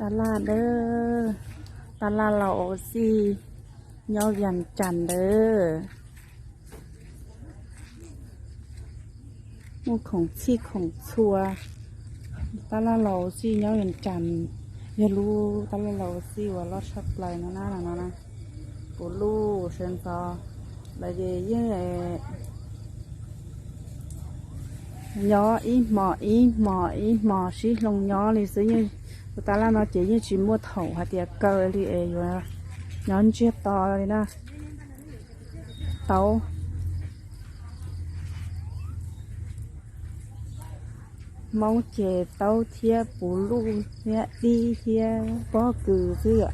ตลาดเด้อตลาดเราสิเย้ายันจันเด้อมุกของชีของชัวตลาดเราสิเย้ายันจันอย่ารู้ตลาดเราสิว่ารอดชักไกลนะนะปูลู่เชิญต่อlại về với nhỏ ý mò xí lông nhỏ thì sử như người ta là nó chỉ mua thầu hay tiệt cơ thì rồi nhỏ chết to đi nè tàu mong chè tàu thia bù lu thia đi thia bó cừ thứ ạ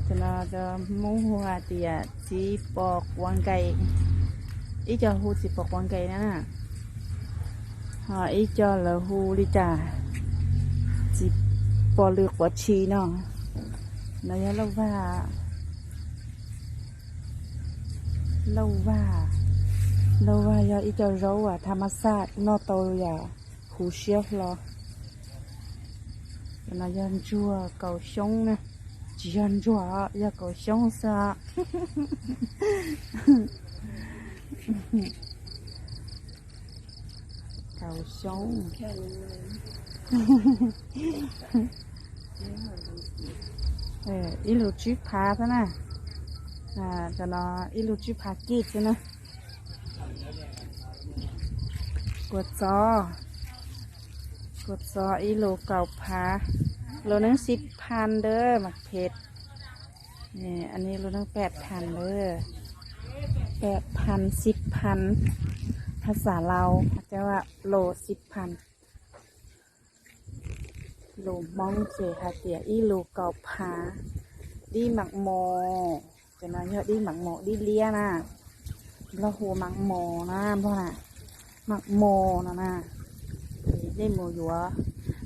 cho nó mong hoa thì chỉ bọc quăng cây ý cho hu chỉ bọc quăng cây nữa nè họ ý cho là hu đi trà chỉ bò lược quả chi nó nhớ lâu va giờ ý cho rau tham sát nó tôi hú xếp lo nó dân chua cầu sống nè dân chua giờ cầu sống sao cầu sống ít lụt chip phá thế nè cho nó ít lụt chip phá kít thế nèกดซออีโลเก่าพาโลนึง10,000เด้อหมักเผ็ดนี่อันนี้โลนึง8,000เด้อ8,000 10,000ภาษาเราจะว่าโล10,000โลมองเจค่ะเตียอีโลเก่าพาดีหมักโมจะน้อยเยอะดีหมักโมดีเลี้ยนะเราหัวหมักโมนะพ่อน่ะหมักโมนะได้โมอยู่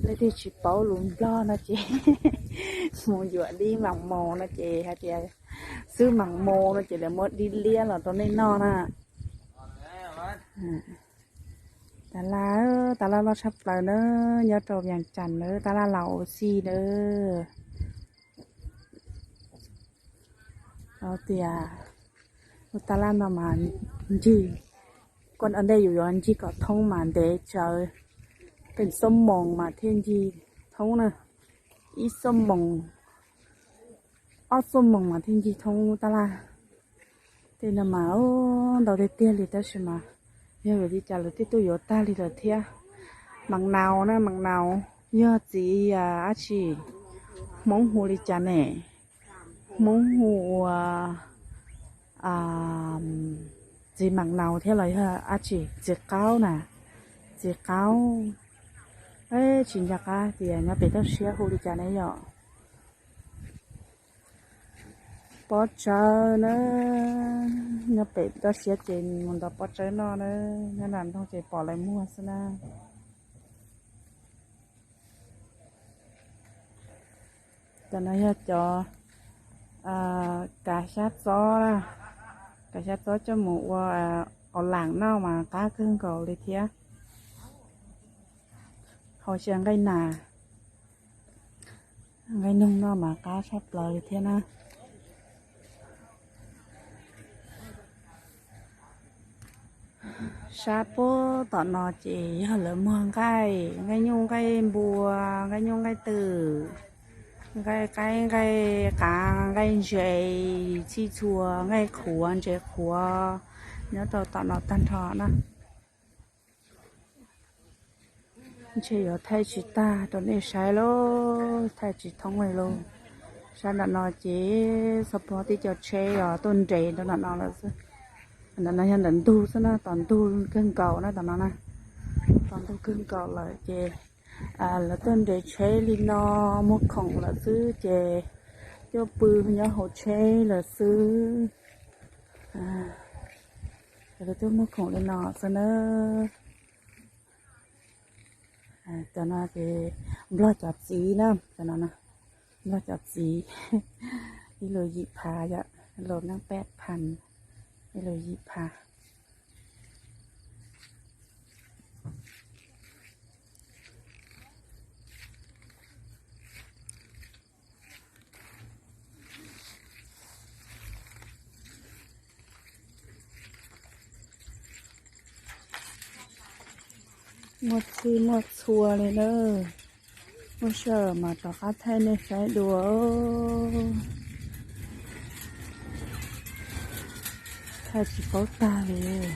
เลยที่ชิเป้าลุงล้อนะเจโมอยู่ดีหมักโมนะเจค่ะเจซื้อหมักโมนะเจแล้วมดดีเลี้ยหรอตอนนี้นอนะตลาเราชับเลยเนอะยอดโจมอย่างจันเนอะตลาดเราซีเด้อเราเตียตลาดประมาณจีคนอันใดอยู่ย้อนจีก็ท่องมาเดเจอเป็นส้มมองมาเที่ยงจีท่องนะอีส้มมองส้มมองมาเที่ยงจีท่องตลาดเตียนมาเราได้เตี้ยลิตรใช่ไหมเยอะดีจังเลยที่ตัวโยต้าลิตรเทียมังนาวนะมังนาวเยอะจีอาชีมงหูลิจันเนี่ยมงหูจีมังนาวเท่าไรฮะอาชีเจ็ดเก้าน่ะเจ็ดเก้าชินจักรเดี๋ยวเนี่ยเป็นต้องเชียร์ฮูลิจาเนี่ยหรอปอเจอเนอะเนี่ยเป็นต้องเชียร์จีนมันต้องปอเจอนอเนอะเนี่ยนั่นต้องเจปออะไรมั่วซะนะแต่เนี่ยจอกาชาซอกาชาซอจะหมูว่าเอาหลังเน่ามาก้าขึ้นก่อนเลยเทียเขาเชียงไก่หนาไก่นุ่งเน่ามาก้าชอบเลยเทียนะชาโปตอนนอจีเหลือเมืองไก่ไก่ยุ่งไก่บัวไก่ยุ่งไก่ตื่ไก่กางไก่เจชีชัวไก่ขวานเจขวาเนื้อตอนนอตันทอนะเชียวไทยจิตาตอนนี้ใช้โลไทยจิตท้องไว้โลฉันนอจีสปอร์ตที่จะเชียวต้นเจตอนนอแล้วสิอันนั้นยังเดินดูซะนะตอนดูเครื่องเก่านะตอนนั้นนะตอนดูเครื่องเก่าเลยเจแล้วต้นเจเชลินอมุกของlàซื้อเจเจ้าปืนยาหัวเชlàซื้อแล้วตัวมุกของลินอซะเนอะตอนนั้นเจบล็อกจับสีนะตอนนั้นนะบล็อกจับสีที่เลยหยิบพายะโหลดนั่ง8,000ที่เลยหยิบพา เ หมดซีหมดชัวเลยเนอะไม่เชื่อมาต่อคัดไทยในสายดัวถ้าจีบตาเลย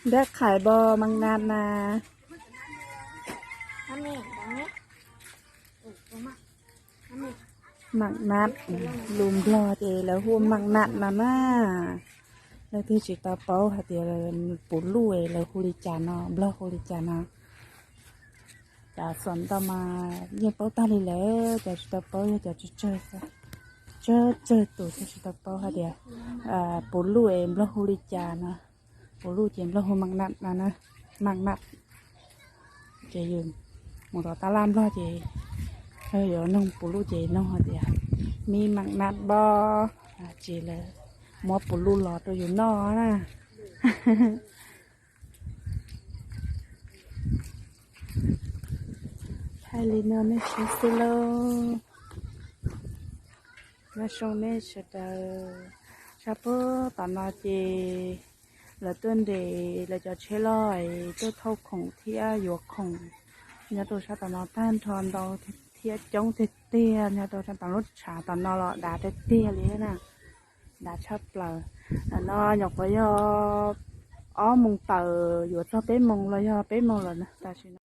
ได้ขายบอมังนานนามักนัดลุมพลอเจแล้วหัวมักนัดนะน่าแล้วที่จิตาเป้าหาเดียวปุ่นลุยแล้วคุริจานะบล็อกคุริจานะจะสอนต่อมาเนี่ยเป้าตาเลยแล้วจะจิตาเป้าจะเจอซะเจอตัวจะจิตาเป้าหาเดียวปุ่นลุยบล็อกคุริจานะปุ่นลุยเจมบล็อกหัวมักนัดนะมักนัดเจยืนหมดตาลามรอเจเฮ้ยน้องปุ่นลุยเจน้องหาเดียวมีมักนัดบอเจเลยหมอปุ่นลุยหลอดตัวอยู่นอนะไทยลีนอไม่ใช่สิโลมาชงไม่ใช่เด้อชาปูตอนนอจีแล้วต้นเดย์แล้วจะเช่ลอยตัวเท่าของเที่ยหยวกของเนี่ยตัวชาตอนนอต้านทอนเราเที่ยจ้องเตี้ยเนี่ยตัวชาตอนรถฉาตอนนอเราด่าเตี้ยเลยนะด่าชอบเปล่าแล้วนอหยอกไปยออ้อมงเตออยู่ชอบเป็นมงเลยยอเป็นมงเลยนะตาชิน